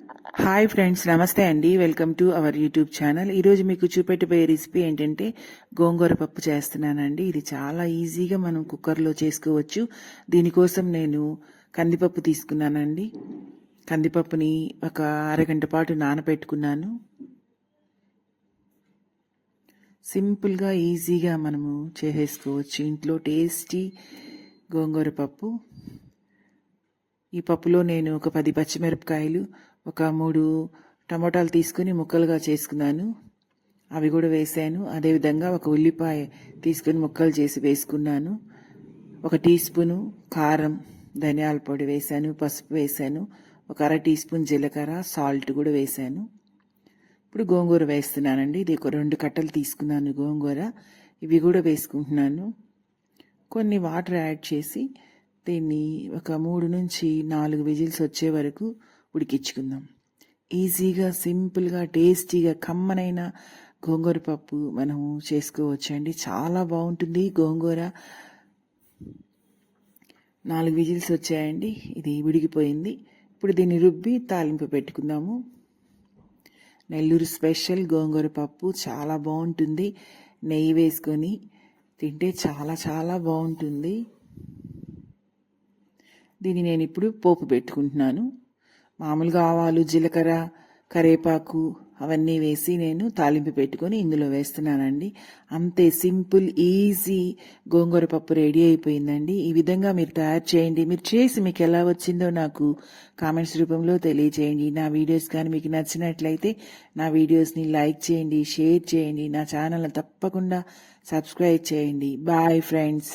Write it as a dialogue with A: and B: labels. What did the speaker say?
A: Hi friends, నమస్తే అండి. Welcome to our YouTube channel. ఈరోజు మీకు చూపెట్టబోయే రెసిపీ ఏంటంటే గోంగూర పప్పు చేస్తున్నానండి. ఇది చాలా ఈజీగా మనం కుక్కర్లో చేసుకోవచ్చు. దీనికోసం నేను కందిపప్పు తీసుకున్నానండి. కందిపప్పుని ఒక అరగంట పాటు నానబెట్టుకున్నాను. సింపుల్గా ఈజీగా మనము చేసేసుకోవచ్చు ఇంట్లో టేస్టీ గోంగూర పప్పు. ఈ పప్పులో నేను ఒక 10 పచ్చిమిరపకాయలు, ఒక 3 టమోటాలు తీసుకుని ముక్కలుగా చేసుకున్నాను. అవి కూడా వేసాను. అదేవిధంగా ఒక ఉల్లిపాయ తీసుకుని ముక్కలు చేసి వేసుకున్నాను. 1 టీ స్పూను కారం, ధనియాల పొడి వేసాను, పసుపు వేసాను, ఒక 1/2 టీ స్పూన్ జీలకర్ర, సాల్ట్ కూడా వేసాను. ఇప్పుడు గోంగూర వేస్తున్నానండి. ఇది ఒక 2 కట్టలు తీసుకున్నాను గోంగూర. ఇవి కూడా వేసుకుంటున్నాను. కొన్ని వాటర్ యాడ్ చేసి దీన్ని ఒక 3 నుంచి 4 విజిల్స్ వచ్చే వరకు ఉడికించుకుందాం. ఈజీగా, సింపుల్గా, టేస్టీగా, కమ్మనైన గోంగూర పప్పు మనం చేసుకోవచ్చండి. చాలా బాగుంటుంది గోంగూర. 4 విజిల్స్ వచ్చాయండి. ఇది ఉడికిపోయింది. ఇప్పుడు దీన్ని రుబ్బి తాలింపు పెట్టుకుందాము. నెల్లూరు స్పెషల్ గోంగూర పప్పు చాలా బాగుంటుంది. నెయ్యి వేసుకొని తింటే చాలా చాలా బాగుంటుంది. దీన్ని నేను ఇప్పుడు పోపు పెట్టుకుంటున్నాను. మామూలుగా ఆవాలు, జీలకర్ర, కరివేపాకు అవన్నీ వేసి నేను తాలింపు పెట్టుకొని ఇందులో వేస్తున్నానండి. అంతే, సింపుల్, ఈజీ గోంగూర పప్పు రెడీ అయిపోయిందండి. ఈ విధంగా మీరు తయారు చేయండి. మీరు చేసి మీకు ఎలా వచ్చిందో నాకు కామెంట్స్ రూపంలో తెలియజేయండి. నా వీడియోస్ కానీ మీకు నచ్చినట్లయితే నా వీడియోస్ని లైక్ చేయండి, షేర్ చేయండి. నా ఛానల్ని తప్పకుండా సబ్స్క్రైబ్ చేయండి. Bye friends.